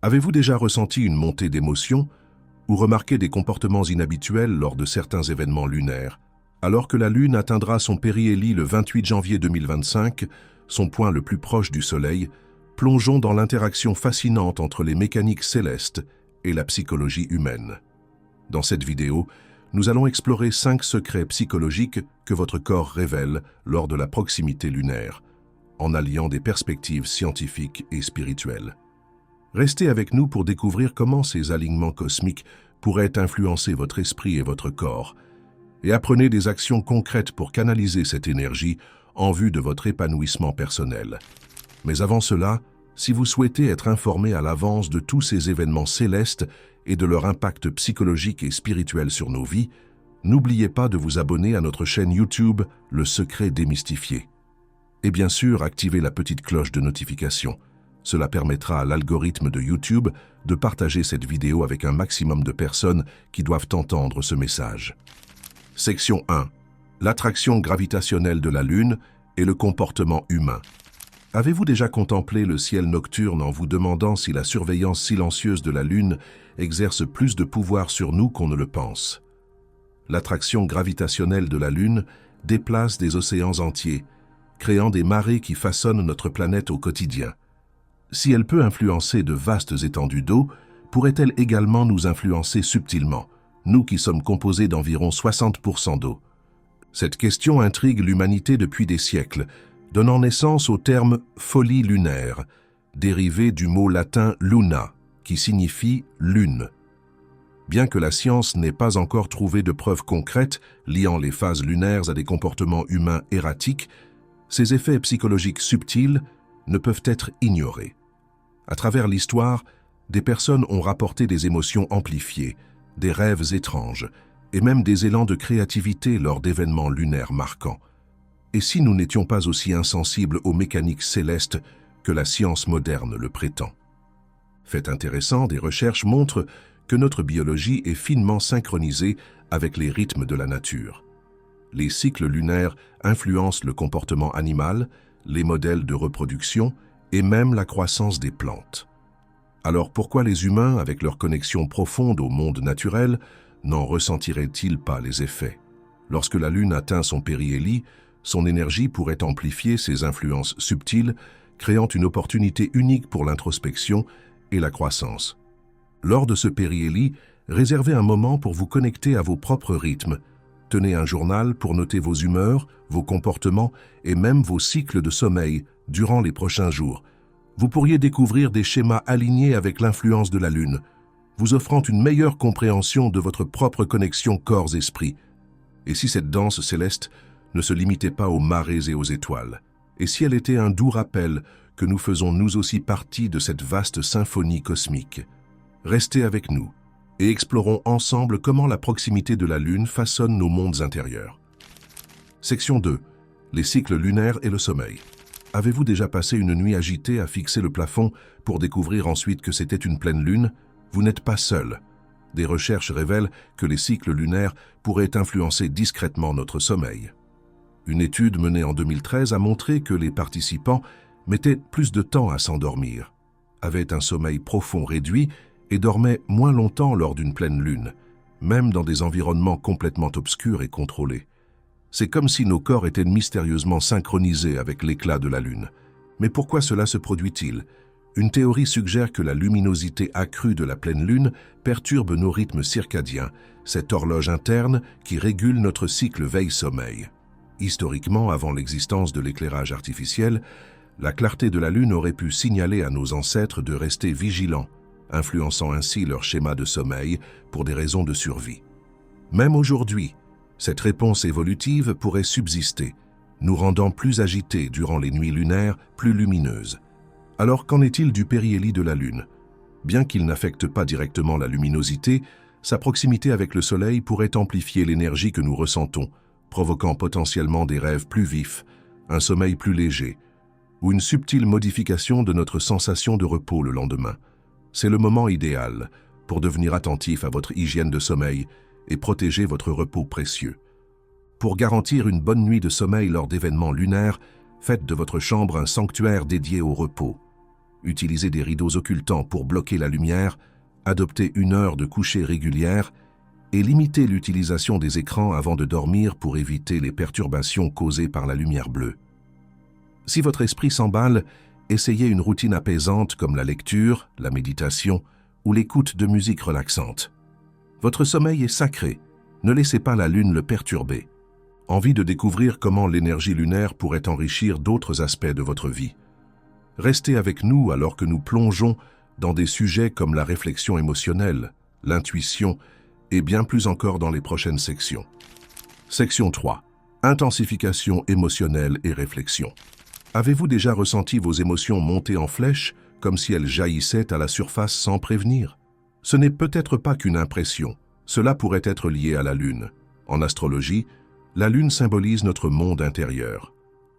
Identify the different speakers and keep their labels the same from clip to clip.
Speaker 1: Avez-vous déjà ressenti une montée d'émotions ou remarqué des comportements inhabituels lors de certains événements lunaires? Alors que la Lune atteindra son périhélie le 28 janvier 2025, son point le plus proche du Soleil, plongeons dans l'interaction fascinante entre les mécaniques célestes et la psychologie humaine. Dans cette vidéo, nous allons explorer 5 secrets psychologiques que votre corps révèle lors de la proximité lunaire, en alliant des perspectives scientifiques et spirituelles. Restez avec nous pour découvrir comment ces alignements cosmiques pourraient influencer votre esprit et votre corps, et apprenez des actions concrètes pour canaliser cette énergie en vue de votre épanouissement personnel. Mais avant cela, si vous souhaitez être informé à l'avance de tous ces événements célestes et de leur impact psychologique et spirituel sur nos vies, n'oubliez pas de vous abonner à notre chaîne YouTube Le Secret Démystifié. Et bien sûr, activez la petite cloche de notification. Cela permettra à l'algorithme de YouTube de partager cette vidéo avec un maximum de personnes qui doivent entendre ce message. Section 1. L'attraction gravitationnelle de la Lune et le comportement humain. Avez-vous déjà contemplé le ciel nocturne en vous demandant si la surveillance silencieuse de la Lune exerce plus de pouvoir sur nous qu'on ne le pense? L'attraction gravitationnelle de la Lune déplace des océans entiers, créant des marées qui façonnent notre planète au quotidien. Si elle peut influencer de vastes étendues d'eau, pourrait-elle également nous influencer subtilement, nous qui sommes composés d'environ 60% d'eau? Cette question intrigue l'humanité depuis des siècles, donnant naissance au terme « folie lunaire », dérivé du mot latin « luna », qui signifie « lune ». Bien que la science n'ait pas encore trouvé de preuves concrètes liant les phases lunaires à des comportements humains erratiques, ces effets psychologiques subtils ne peuvent être ignorés. À travers l'histoire, des personnes ont rapporté des émotions amplifiées, des rêves étranges, et même des élans de créativité lors d'événements lunaires marquants. Et si nous n'étions pas aussi insensibles aux mécaniques célestes que la science moderne le prétend? Fait intéressant, des recherches montrent que notre biologie est finement synchronisée avec les rythmes de la nature. Les cycles lunaires influencent le comportement animal, les modèles de reproduction et même la croissance des plantes. Alors pourquoi les humains, avec leur connexion profonde au monde naturel, n'en ressentiraient-ils pas les effets? Lorsque la Lune atteint son périhélie, son énergie pourrait amplifier ses influences subtiles, créant une opportunité unique pour l'introspection et la croissance. Lors de ce périhélie, réservez un moment pour vous connecter à vos propres rythmes. Tenez un journal pour noter vos humeurs, vos comportements et même vos cycles de sommeil durant les prochains jours. Vous pourriez découvrir des schémas alignés avec l'influence de la Lune, vous offrant une meilleure compréhension de votre propre connexion corps-esprit. Et si cette danse céleste ne se limitait pas aux marées et aux étoiles, et si elle était un doux rappel que nous faisons nous aussi partie de cette vaste symphonie cosmique? Restez avec nous et explorons ensemble comment la proximité de la Lune façonne nos mondes intérieurs. Section 2. Les cycles lunaires et le sommeil. Avez-vous déjà passé une nuit agitée à fixer le plafond pour découvrir ensuite que c'était une pleine lune? Vous n'êtes pas seul. Des recherches révèlent que les cycles lunaires pourraient influencer discrètement notre sommeil. Une étude menée en 2013 a montré que les participants mettaient plus de temps à s'endormir, avaient un sommeil profond réduit et dormaient moins longtemps lors d'une pleine lune, même dans des environnements complètement obscurs et contrôlés. C'est comme si nos corps étaient mystérieusement synchronisés avec l'éclat de la Lune. Mais pourquoi cela se produit-il? Une théorie suggère que la luminosité accrue de la pleine Lune perturbe nos rythmes circadiens, cette horloge interne qui régule notre cycle veille-sommeil. Historiquement, avant l'existence de l'éclairage artificiel, la clarté de la Lune aurait pu signaler à nos ancêtres de rester vigilants, influençant ainsi leur schéma de sommeil pour des raisons de survie. Même aujourd'hui, cette réponse évolutive pourrait subsister, nous rendant plus agités durant les nuits lunaires plus lumineuses. Alors qu'en est-il du périhélie de la Lune? Bien qu'il n'affecte pas directement la luminosité, sa proximité avec le Soleil pourrait amplifier l'énergie que nous ressentons, provoquant potentiellement des rêves plus vifs, un sommeil plus léger, ou une subtile modification de notre sensation de repos le lendemain. C'est le moment idéal pour devenir attentif à votre hygiène de sommeil et protéger votre repos précieux. Pour garantir une bonne nuit de sommeil lors d'événements lunaires, faites de votre chambre un sanctuaire dédié au repos. Utilisez des rideaux occultants pour bloquer la lumière, adoptez une heure de coucher régulière et limitez l'utilisation des écrans avant de dormir pour éviter les perturbations causées par la lumière bleue. Si votre esprit s'emballe, essayez une routine apaisante comme la lecture, la méditation ou l'écoute de musique relaxante. Votre sommeil est sacré, ne laissez pas la lune le perturber. Envie de découvrir comment l'énergie lunaire pourrait enrichir d'autres aspects de votre vie? Restez avec nous alors que nous plongeons dans des sujets comme la réflexion émotionnelle, l'intuition et bien plus encore dans les prochaines sections. Section 3. Intensification émotionnelle et réflexion. Avez-vous déjà ressenti vos émotions monter en flèche, comme si elles jaillissaient à la surface sans prévenir? Ce n'est peut-être pas qu'une impression, cela pourrait être lié à la Lune. En astrologie, la Lune symbolise notre monde intérieur,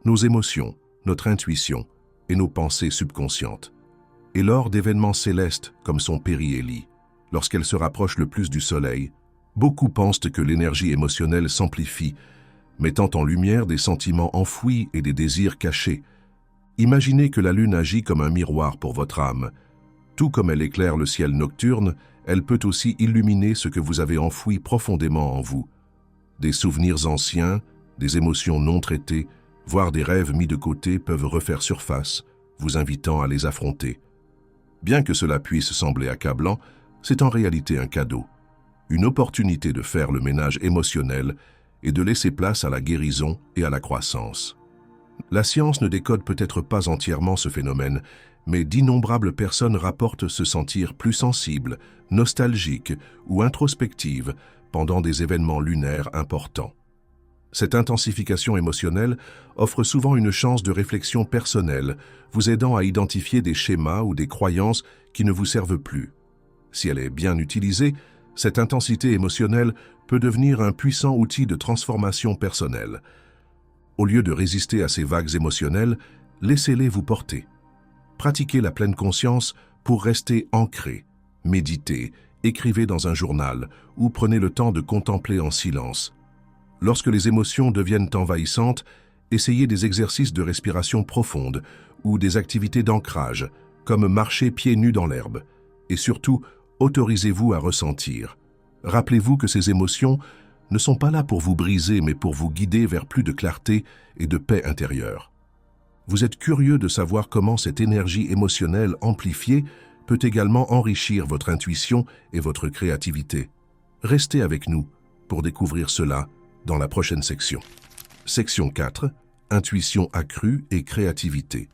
Speaker 1: nos émotions, notre intuition et nos pensées subconscientes. Et lors d'événements célestes comme son périhélie, lorsqu'elle se rapproche le plus du Soleil, beaucoup pensent que l'énergie émotionnelle s'amplifie, mettant en lumière des sentiments enfouis et des désirs cachés. Imaginez que la Lune agit comme un miroir pour votre âme. Tout comme elle éclaire le ciel nocturne, elle peut aussi illuminer ce que vous avez enfoui profondément en vous. Des souvenirs anciens, des émotions non traitées, voire des rêves mis de côté peuvent refaire surface, vous invitant à les affronter. Bien que cela puisse sembler accablant, c'est en réalité un cadeau, une opportunité de faire le ménage émotionnel et de laisser place à la guérison et à la croissance. La science ne décode peut-être pas entièrement ce phénomène, mais d'innombrables personnes rapportent se sentir plus sensibles, nostalgiques ou introspectives pendant des événements lunaires importants. Cette intensification émotionnelle offre souvent une chance de réflexion personnelle, vous aidant à identifier des schémas ou des croyances qui ne vous servent plus. Si elle est bien utilisée, cette intensité émotionnelle peut devenir un puissant outil de transformation personnelle. Au lieu de résister à ces vagues émotionnelles, laissez-les vous porter. Pratiquez la pleine conscience pour rester ancré. Méditez, écrivez dans un journal ou prenez le temps de contempler en silence. Lorsque les émotions deviennent envahissantes, essayez des exercices de respiration profonde ou des activités d'ancrage, comme marcher pieds nus dans l'herbe. Et surtout, autorisez-vous à ressentir. Rappelez-vous que ces émotions ne sont pas là pour vous briser, mais pour vous guider vers plus de clarté et de paix intérieure. Vous êtes curieux de savoir comment cette énergie émotionnelle amplifiée peut également enrichir votre intuition et votre créativité. Restez avec nous pour découvrir cela dans la prochaine section. Section 4. Intuition accrue et créativité.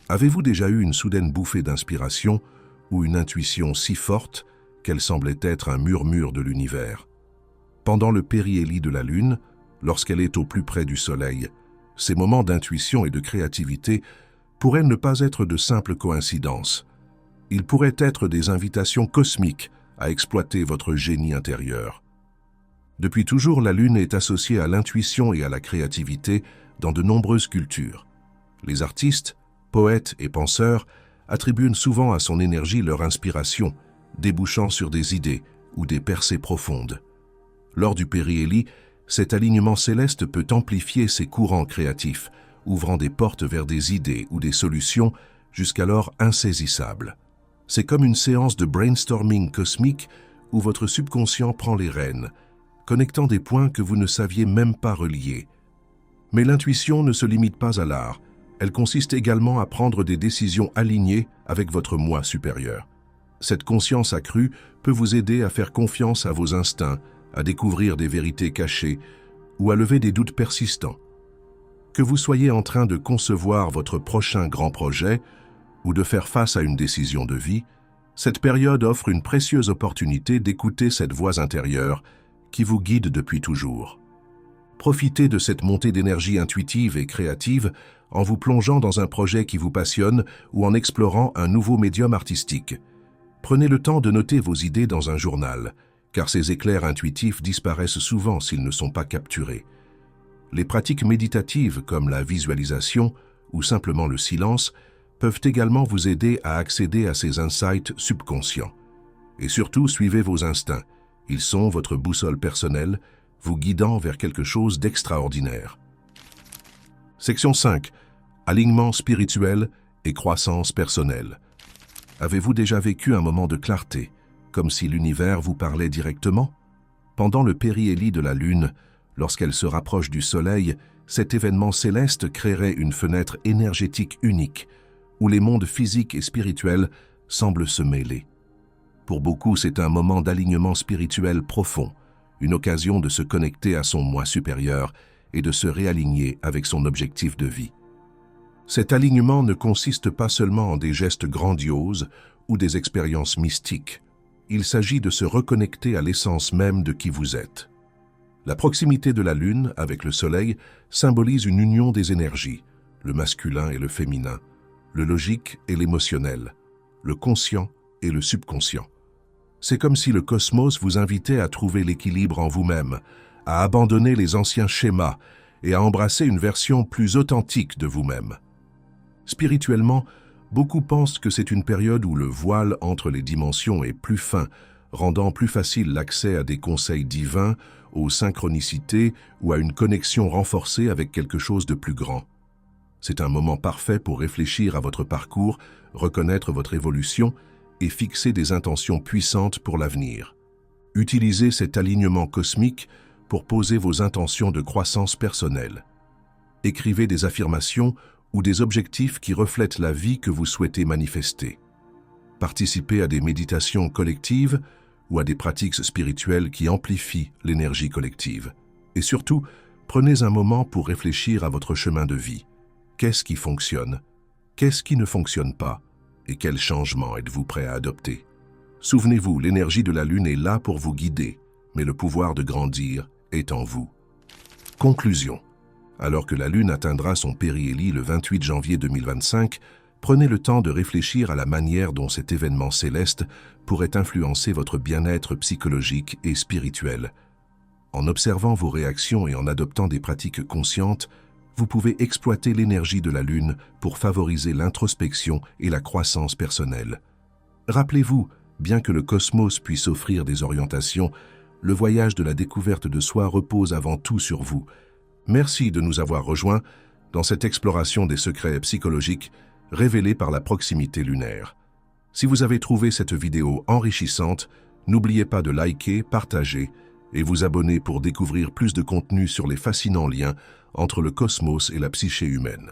Speaker 1: Avez-vous déjà eu une soudaine bouffée d'inspiration ou une intuition si forte qu'elle semblait être un murmure de l'univers? Pendant le périhélie de la Lune, lorsqu'elle est au plus près du Soleil, ces moments d'intuition et de créativité pourraient ne pas être de simples coïncidences. Ils pourraient être des invitations cosmiques à exploiter votre génie intérieur. Depuis toujours, la Lune est associée à l'intuition et à la créativité dans de nombreuses cultures. Les artistes, poètes et penseurs attribuent souvent à son énergie leur inspiration, débouchant sur des idées ou des percées profondes. Lors du périhélie, cet alignement céleste peut amplifier ces courants créatifs, ouvrant des portes vers des idées ou des solutions jusqu'alors insaisissables. C'est comme une séance de brainstorming cosmique où votre subconscient prend les rênes, connectant des points que vous ne saviez même pas relier. Mais l'intuition ne se limite pas à l'art, elle consiste également à prendre des décisions alignées avec votre moi supérieur. Cette conscience accrue peut vous aider à faire confiance à vos instincts, à découvrir des vérités cachées ou à lever des doutes persistants. Que vous soyez en train de concevoir votre prochain grand projet ou de faire face à une décision de vie, cette période offre une précieuse opportunité d'écouter cette voix intérieure qui vous guide depuis toujours. Profitez de cette montée d'énergie intuitive et créative en vous plongeant dans un projet qui vous passionne ou en explorant un nouveau médium artistique. Prenez le temps de noter vos idées dans un journal, car ces éclairs intuitifs disparaissent souvent s'ils ne sont pas capturés. Les pratiques méditatives comme la visualisation ou simplement le silence peuvent également vous aider à accéder à ces insights subconscients. Et surtout, suivez vos instincts. Ils sont votre boussole personnelle, vous guidant vers quelque chose d'extraordinaire. Section 5. Alignement spirituel et croissance personnelle. Avez-vous déjà vécu un moment de clarté, comme si l'univers vous parlait directement? Pendant le périhélie de la Lune, lorsqu'elle se rapproche du Soleil, cet événement céleste créerait une fenêtre énergétique unique, où les mondes physiques et spirituels semblent se mêler. Pour beaucoup, c'est un moment d'alignement spirituel profond, une occasion de se connecter à son moi supérieur et de se réaligner avec son objectif de vie. Cet alignement ne consiste pas seulement en des gestes grandioses ou des expériences mystiques. Il s'agit de se reconnecter à l'essence même de qui vous êtes. La proximité de la Lune avec le Soleil symbolise une union des énergies, le masculin et le féminin, le logique et l'émotionnel, le conscient et le subconscient. C'est comme si le cosmos vous invitait à trouver l'équilibre en vous-même, à abandonner les anciens schémas et à embrasser une version plus authentique de vous-même. Spirituellement, beaucoup pensent que c'est une période où le voile entre les dimensions est plus fin, rendant plus facile l'accès à des conseils divins, aux synchronicités ou à une connexion renforcée avec quelque chose de plus grand. C'est un moment parfait pour réfléchir à votre parcours, reconnaître votre évolution et fixer des intentions puissantes pour l'avenir. Utilisez cet alignement cosmique pour poser vos intentions de croissance personnelle. Écrivez des affirmations ou des objectifs qui reflètent la vie que vous souhaitez manifester. Participez à des méditations collectives ou à des pratiques spirituelles qui amplifient l'énergie collective. Et surtout, prenez un moment pour réfléchir à votre chemin de vie. Qu'est-ce qui fonctionne? Qu'est-ce qui ne fonctionne pas? Et quels changements êtes-vous prêt à adopter? Souvenez-vous, l'énergie de la Lune est là pour vous guider, mais le pouvoir de grandir est en vous. Conclusion. Alors que la Lune atteindra son périhélie le 28 janvier 2025, prenez le temps de réfléchir à la manière dont cet événement céleste pourrait influencer votre bien-être psychologique et spirituel. En observant vos réactions et en adoptant des pratiques conscientes, vous pouvez exploiter l'énergie de la Lune pour favoriser l'introspection et la croissance personnelle. Rappelez-vous, bien que le cosmos puisse offrir des orientations, le voyage de la découverte de soi repose avant tout sur vous. Merci de nous avoir rejoints dans cette exploration des secrets psychologiques révélés par la proximité lunaire. Si vous avez trouvé cette vidéo enrichissante, n'oubliez pas de liker, partager et vous abonner pour découvrir plus de contenu sur les fascinants liens entre le cosmos et la psyché humaine.